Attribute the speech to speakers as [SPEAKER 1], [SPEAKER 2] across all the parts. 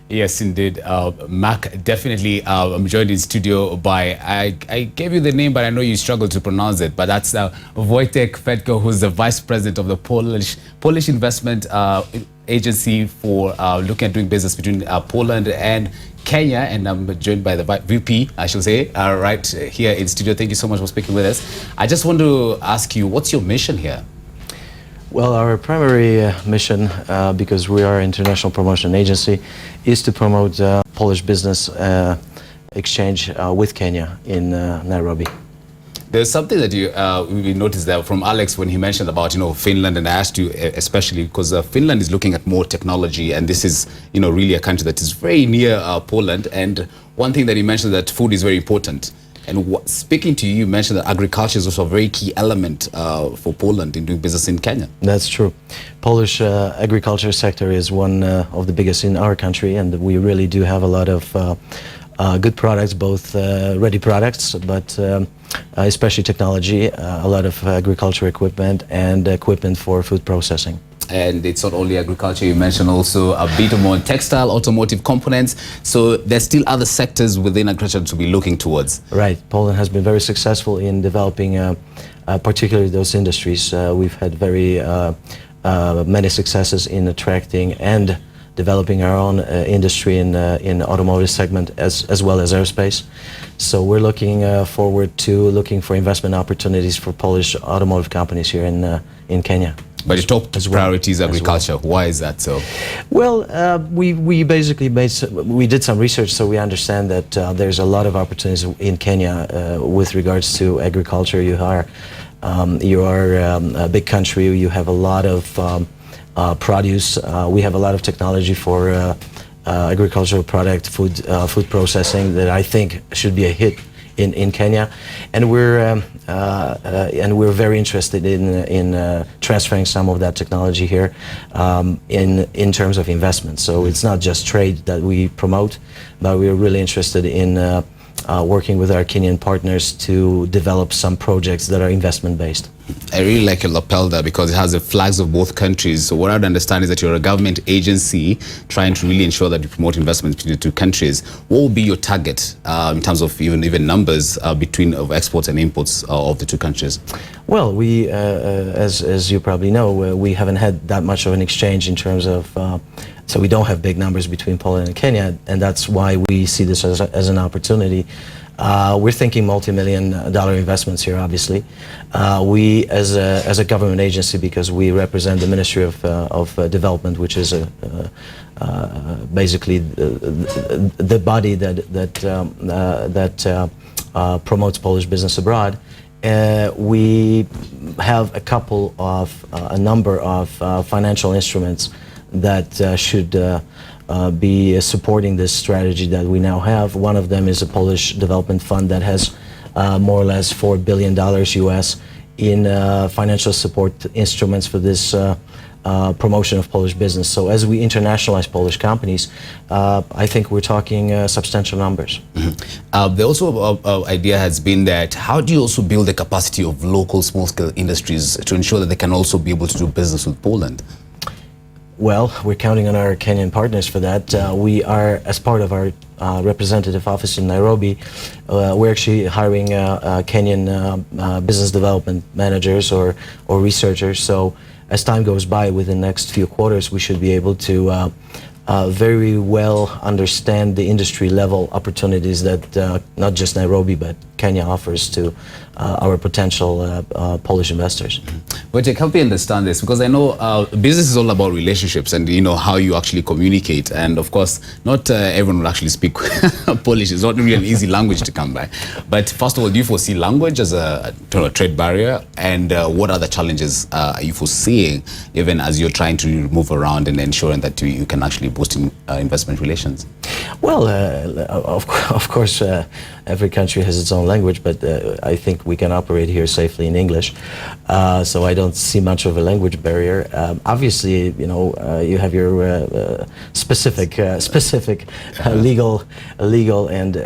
[SPEAKER 1] Yes, indeed. Mark, definitely I'm joined in studio by, I gave you the name, but I know you struggle to pronounce it, but that's Wojtek Fedko, who's the Vice President of the Polish Investment Agency for looking at doing business between Poland and Kenya, and I'm joined by the VP, I should say, right here in studio. Thank you so much for speaking with us. I just want to ask you, what's your mission here?
[SPEAKER 2] Well, our primary mission, because we are an international promotion agency, is to promote Polish business exchange with Kenya in Nairobi.
[SPEAKER 1] There's something that we noticed there from Alex when he mentioned about Finland, and I asked you especially because Finland is looking at more technology, and this is really a country that is very near Poland. And one thing that he mentioned, that food is very important. And speaking to you, you mentioned that agriculture is also a very key element for Poland in doing business in Kenya.
[SPEAKER 2] That's true. Polish agriculture sector is one of the biggest in our country, and we really do have a lot of good products, both ready products, but especially technology, a lot of agriculture equipment and equipment for food processing.
[SPEAKER 1] And it's not only agriculture, you mentioned also a bit more textile, automotive components. So there's still other sectors within agriculture to be looking towards.
[SPEAKER 2] Right. Poland has been very successful in developing particularly those industries. We've had very many successes in attracting and developing our own industry in automotive segment as well as aerospace. So we're looking forward to looking for investment opportunities for Polish automotive companies here in Kenya.
[SPEAKER 1] But the top priority is agriculture. Well. Why is that so?
[SPEAKER 2] Well, we basically we did some research, so we understand that there's a lot of opportunities in Kenya with regards to agriculture. You are a big country. You have a lot of produce. We have a lot of technology for agricultural product, food processing that I think should be a hit in Kenya, and we're very interested in transferring some of that technology here in terms of investment. So it's not just trade that we promote, but we're really interested in working with our Kenyan partners to develop some projects that are investment based.
[SPEAKER 1] I really like your lapel there because it has the flags of both countries. So what I would understand is that you're a government agency trying to really ensure that you promote investments between the two countries. What will be your target in terms of even numbers between exports and imports of the two countries?
[SPEAKER 2] Well, we, as you probably know, we haven't had that much of an exchange in terms of, so we don't have big numbers between Poland and Kenya, and that's why we see this as an opportunity. We're thinking multi-million-dollar investments here, obviously. We, as a government agency, because we represent the Ministry of Development, which is basically the body that promotes Polish business abroad, we have a number of financial instruments that should be supporting this strategy that we now have. One of them is a Polish development fund that has more or less $4 billion US in financial support instruments for this promotion of Polish business. So as we internationalize Polish companies, I think we're talking substantial numbers.
[SPEAKER 1] Mm-hmm. The also idea has been that how do you also build the capacity of local small-scale industries to ensure that they can also be able to do business with Poland?
[SPEAKER 2] Well, we're counting on our Kenyan partners for that. We are, as part of our representative office in Nairobi, we're actually hiring Kenyan business development managers or researchers. So as time goes by, within the next few quarters, we should be able to very well understand the industry level opportunities that not just Nairobi but Kenya offers to our potential Polish investors.
[SPEAKER 1] But help me understand this, because I know business is all about relationships and how you actually communicate, and of course not everyone will actually speak Polish. It's not really an easy language to come by. But first of all, do you foresee language as a trade barrier, and what other challenges are you foreseeing even as you're trying to move around and ensuring that you can actually boost investment relations?
[SPEAKER 2] Well, of course, every country has its own language, but I think we can operate here safely in English. So I don't see much of a language barrier. Obviously, you have your specific legal and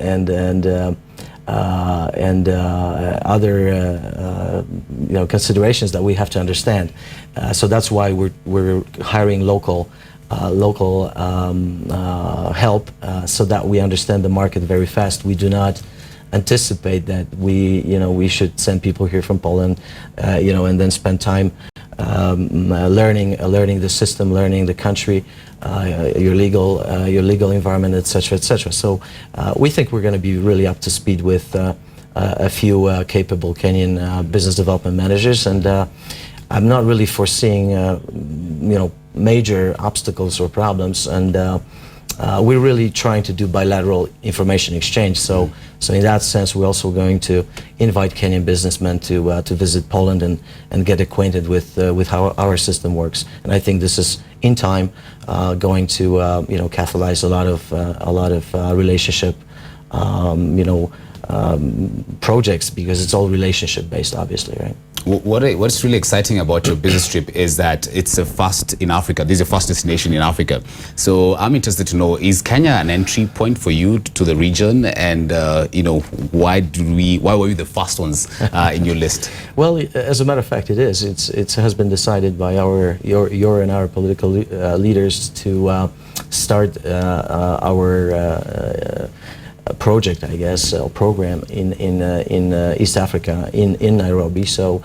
[SPEAKER 2] other considerations that we have to understand. So that's why we're hiring local local help so that we understand the market very fast. We do not anticipate that we should send people here from Poland, and then spend time learning the system, learning the country, your legal environment, etc., etc. So we think we're going to be really up to speed with a few capable Kenyan business development managers, and I'm not really foreseeing major obstacles or problems, and we're really trying to do bilateral information exchange. So in that sense, we're also going to invite Kenyan businessmen to visit Poland and get acquainted with how our system works. And I think this is in time going to catalyze a lot of relationship projects, because it's all relationship based, obviously, right?
[SPEAKER 1] What's really exciting about your business trip is that it's a first in Africa. This is a first destination in Africa. So I'm interested to know, is Kenya an entry point for you to the region? And why were we the first ones in your list?
[SPEAKER 2] Well, as a matter of fact, it is. It has been decided by your and our political leaders to start our project, I guess, or program in East Africa, in Nairobi. So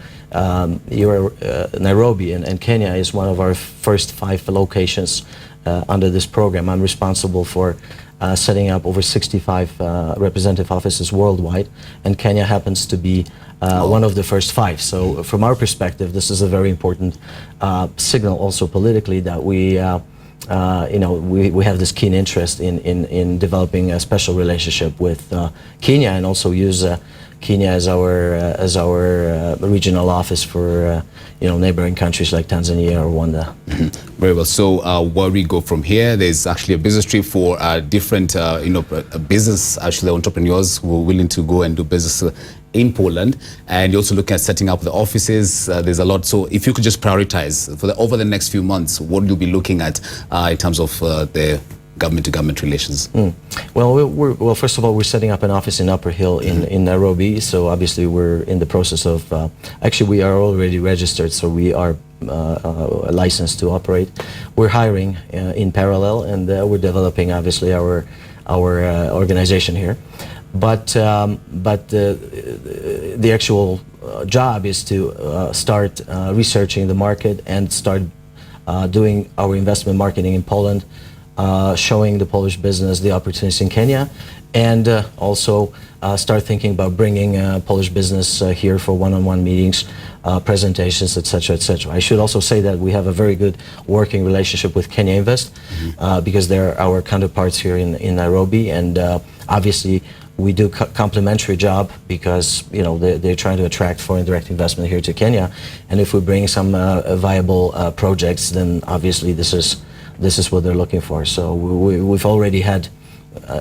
[SPEAKER 2] Nairobi and Kenya is one of our first 5 locations under this program. I'm responsible for setting up over 65 representative offices worldwide, and Kenya happens to be one of the first 5. So from our perspective, this is a very important signal also politically that we have this keen interest in developing a special relationship with Kenya, and also use Kenya as our regional office for neighboring countries like Tanzania or Rwanda.
[SPEAKER 1] Very well. So where we go from here, there's actually a business trip for different business entrepreneurs who are willing to go and do business in Poland, and you're also looking at setting up the offices. There's a lot. So if you could just prioritize over the next few months, what you'll be looking at in terms of the government-to-government relations.
[SPEAKER 2] Well, first of all, we're setting up an office in Upper Hill in Nairobi. So obviously we're in the process of, actually we are already registered, so we are licensed to operate. We're hiring in parallel, and we're developing obviously our organization here. But the actual job is to start researching the market and start doing our investment marketing in Poland, showing the Polish business the opportunities in Kenya, and also start thinking about bringing Polish business here for one-on-one meetings, presentations, etc., etc. I should also say that we have a very good working relationship with Kenya Invest, because they're our counterparts here in Nairobi, and obviously we do complementary job, because they're trying to attract foreign direct investment here to Kenya, and if we bring some viable projects, then obviously this is what they're looking for. So we've already had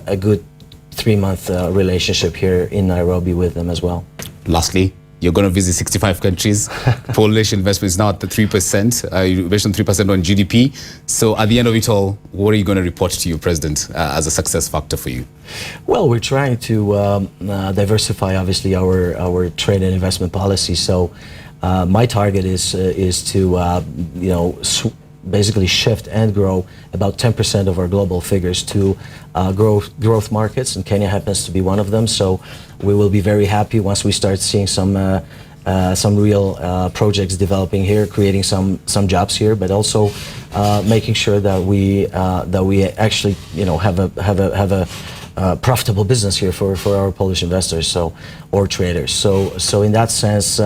[SPEAKER 2] a good 3-month relationship here in Nairobi with them as well.
[SPEAKER 1] Lastly, you're going to visit 65 countries. Polish investment is now at the 3%. You mentioned 3% on GDP. So at the end of it all, what are you going to report to your president as a success factor for you?
[SPEAKER 2] Well, we're trying to diversify, obviously, our trade and investment policy. So my target is to basically shift and grow about 10% of our global figures to growth markets, and Kenya happens to be one of them. So we will be very happy once we start seeing some real projects developing here, creating some jobs here, but also making sure that we actually have a profitable business here for our Polish investors, or traders. So in that sense,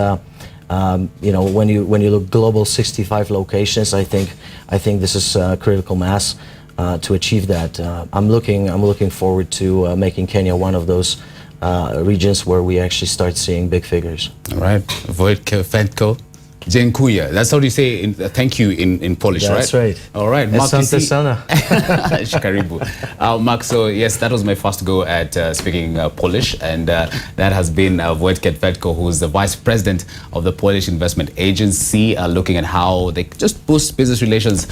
[SPEAKER 2] when you look global 65 locations, I think this is critical mass to achieve that. I'm looking forward to making Kenya one of those regions where we actually start seeing big figures.
[SPEAKER 1] All right, Wojtek Fedko. Dziękuję. That's how you say thank you in Polish, right?
[SPEAKER 2] That's right.
[SPEAKER 1] All right, Mark.
[SPEAKER 2] Asante sana.
[SPEAKER 1] Karibu. Mark, so yes, that was my first go at speaking Polish, and that has been Wojtek Fedko, who's the Vice President of the Polish Investment Agency, looking at how they just boost business relations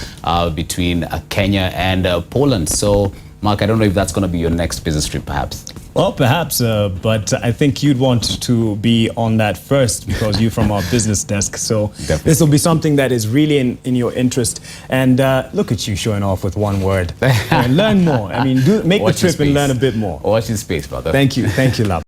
[SPEAKER 1] between Kenya and Poland. So, Mark, I don't know if that's going to be your next business trip, perhaps.
[SPEAKER 3] Well, perhaps, but I think you'd want to be on that first because you're from our business desk. So this will be something that is really in your interest. And look at you showing off with one word. Learn more. I mean, make the trip and learn a bit more.
[SPEAKER 1] Watch your space, brother.
[SPEAKER 3] Thank you, Laban.